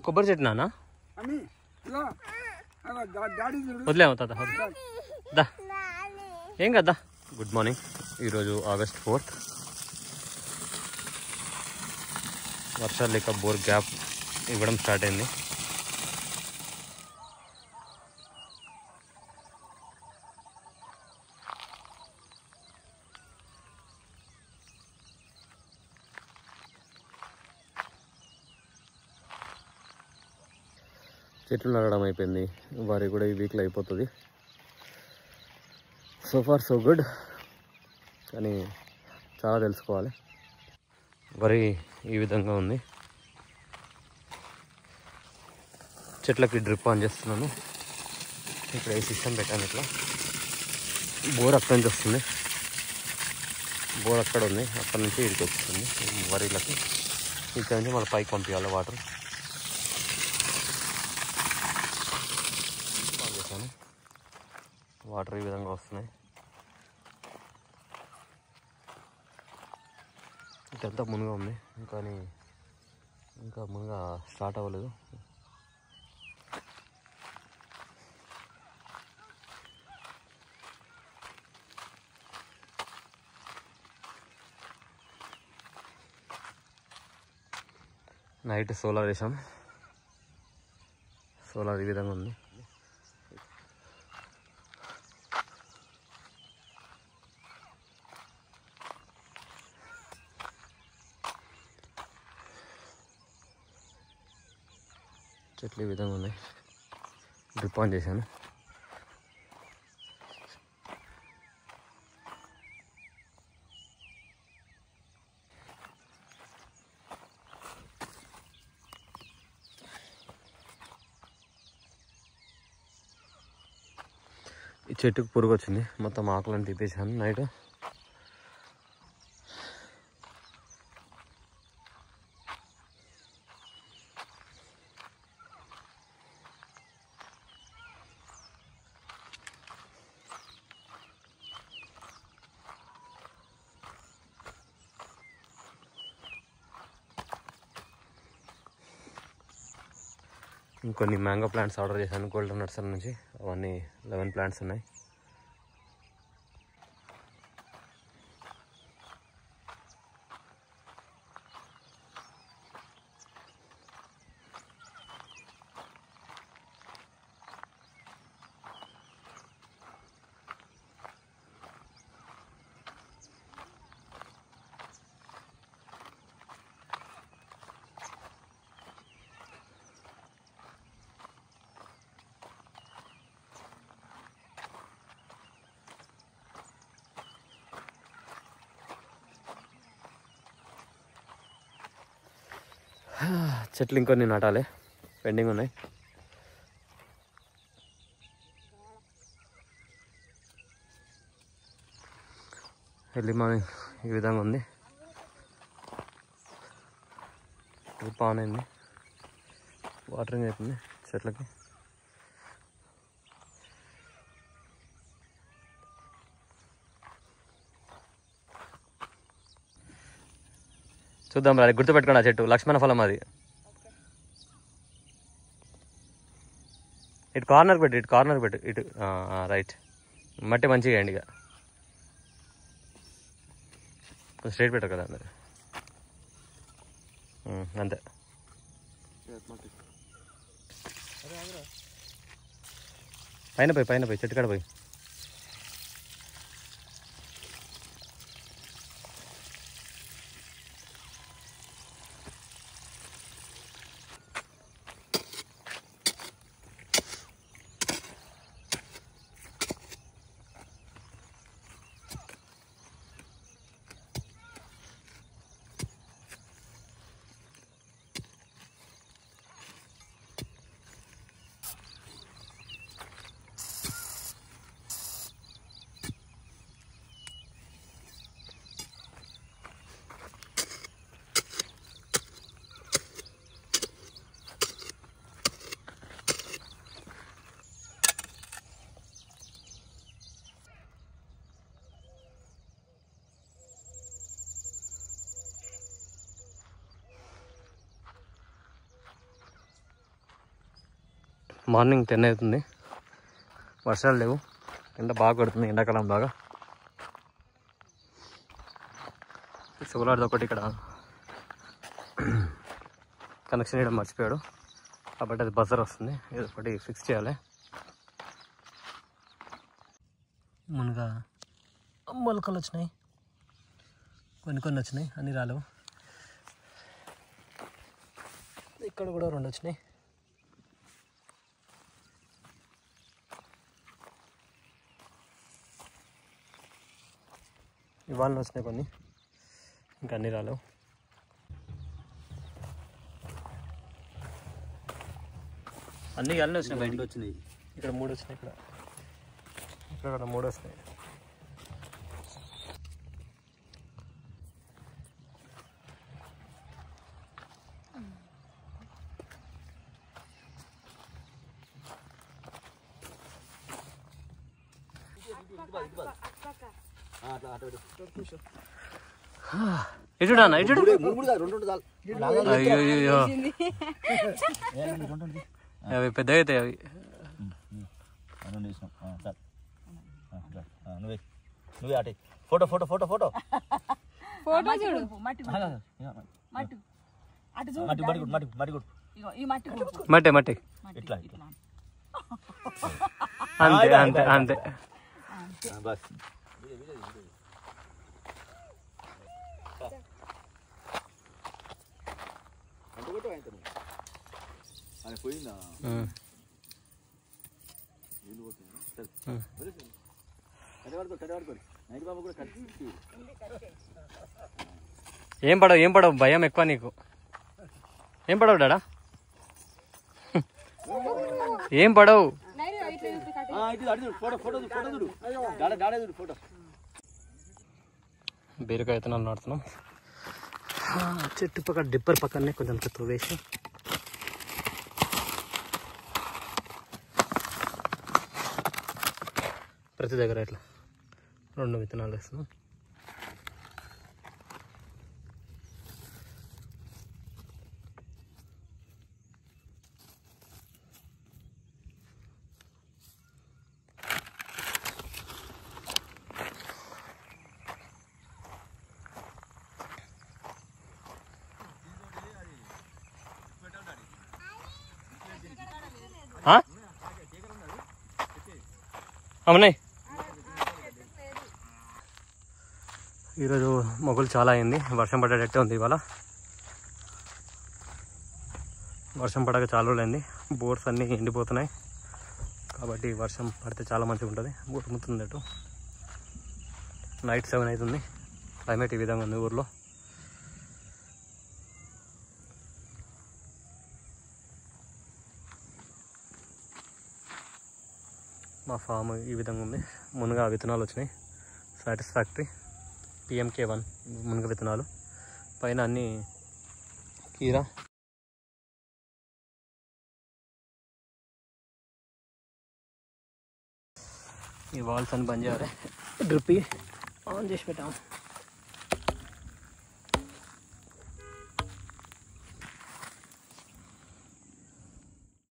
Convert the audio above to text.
కొబ్బరి చెట్టు నాన్న వదిలేము తాత దా ఏం కదా. Good morning. ఈరోజు August 4th. వర్షాలు లేక బోర్ గ్యాప్ ఇవ్వడం స్టార్ట్ అయింది. చెట్లు నరగడం అయిపోయింది. వరి కూడా ఈ వీక్లో అయిపోతుంది. సో ఫార్ సో గుడ్, కానీ చాలా తెలుసుకోవాలి. వరి ఈ విధంగా ఉంది. చెట్లకి డ్రిప్ ఆన్ చేస్తున్నాను. ఇక్కడ ఈ సిస్టమ్ పెట్టాను. ఇట్లా బోర్ అక్కడి నుంచి వస్తుంది. బోర్ అక్కడ ఉంది, అక్కడ నుంచి ఇడికి వస్తుంది వరిలకి. ఇక్కడ నుంచి మళ్ళీ పైకి పంపించాలి వాటర్. వాటర్ ఈ విధంగా వస్తున్నాయి. ఇదంతా మునుగా ఉంది, కానీ ఇంకా మునుగా స్టార్ట్ అవ్వలేదు. నైట్ సోలార్ వేసాం. సోలార్ ఈ విధంగా ఉంది. చెట్లు ఈ విధంగా ఉన్నాయి. డ్రిప్ ఆన్ చేశాను. ఈ చెట్టుకు పురుగు వచ్చింది, మొత్తం ఆకులను తీసేసాను నైట్. ఇంకొన్ని మ్యాంగో ప్లాంట్స్ ఆర్డర్ చేశాను గోల్డెన్ నర్సరీ నుంచి. అవన్నీ 11 ప్లాంట్స్ ఉన్నాయి. చెట్లు ఇంకొన్ని నాటాలి, పెండింగ్ ఉన్నాయి. ఎర్లీ మార్నింగ్ ఈ విధంగా ఉంది. డ్రిప్ ఆన్ అయింది, వాటరింగ్ అవుతుంది చెట్లకి. చూద్దాం రా, గుర్తుపెట్టుకోండి. ఆ చెట్టు లక్ష్మణ ఫలం. అది ఇటు కార్నర్ పెట్టు, ఇటు కార్నర్ పెట్టు, ఇటు రైట్. మట్టి మంచిగా వేయండి. ఇక కొంచెం స్ట్రైట్ పెట్టరు కదా అందరు. అంతే. పైన పోయి చెట్టు కాడ పోయి. మార్నింగ్ 10 అవుతుంది. వర్షాలు లేవు, ఎండ బాగా కొడుతుంది, ఎండాకాలం బాగా. సోలార్ది ఒకటి ఇక్కడ కనెక్షన్ చేయడం మర్చిపోయాడు కాబట్టి అది బజర్ వస్తుంది, ఏదో ఒకటి ఫిక్స్ చేయాలి. మునగా మొలకలు వచ్చినాయి, కొన్ని వచ్చినాయి, అన్నీ రాలేవు. ఇక్కడ కూడా 2 వచ్చినాయి. ఇవాళ వచ్చినాయి కొన్ని, ఇంకా అన్నీ రాలేవు. అన్నీ ఇవాళనే వచ్చినాయి, బయటకు వచ్చినాయి. ఇక్కడ 3 వచ్చినాయి, ఇక్కడ 3 వస్తాయి. ఇటుడా ఇటు అయ్యో అవి పెద్దగా అవుతాయి. అవి నువ్వే అటే ఫోటో ఫోటో ఫోటో ఫోటో మట్టి మట్టి అంతే అంతే అంతే. బస్ పోయిందా ఏం పడవు భయం ఎక్కువ నీకు. ఏం పడవు డాడా, ఏం పడవు. బీరకాయ విత్తనాలు నాడుతున్నాం. చెట్టు పక్కన డిప్పర్ పక్కనే కొంచెం చెత్త వేసి ప్రతి దగ్గర ఇట్లా 2 విత్తనాలు వేస్తున్నాం. అవునాయి. ఈరోజు మొగ్గులు చాలా అయింది, వర్షం పడేటట్టే ఉంది. ఇవాళ వర్షం పడక చాలా రోజులైంది, బోర్స్ అన్నీ ఎండిపోతున్నాయి. కాబట్టి వర్షం పడితే చాలా మంచిగా ఉంటుంది. ఉరుముతుంది అటు. నైట్ 7 అవుతుంది. క్లైమేట్ ఈ విధంగా ఉంది ఊర్లో. మా ఫామ్ ఈ విధంగా ఉంది. మునగ విత్తనాలు వచ్చినాయి, సాటిస్ఫాక్టరీ PMK1 మునగ విత్తనాలు. పైన అన్నీ కీరా. ఈ వాల్స్ అని బంద్ చేయాలి, డ్రిప్ ఆన్ చేసి పెట్టాము.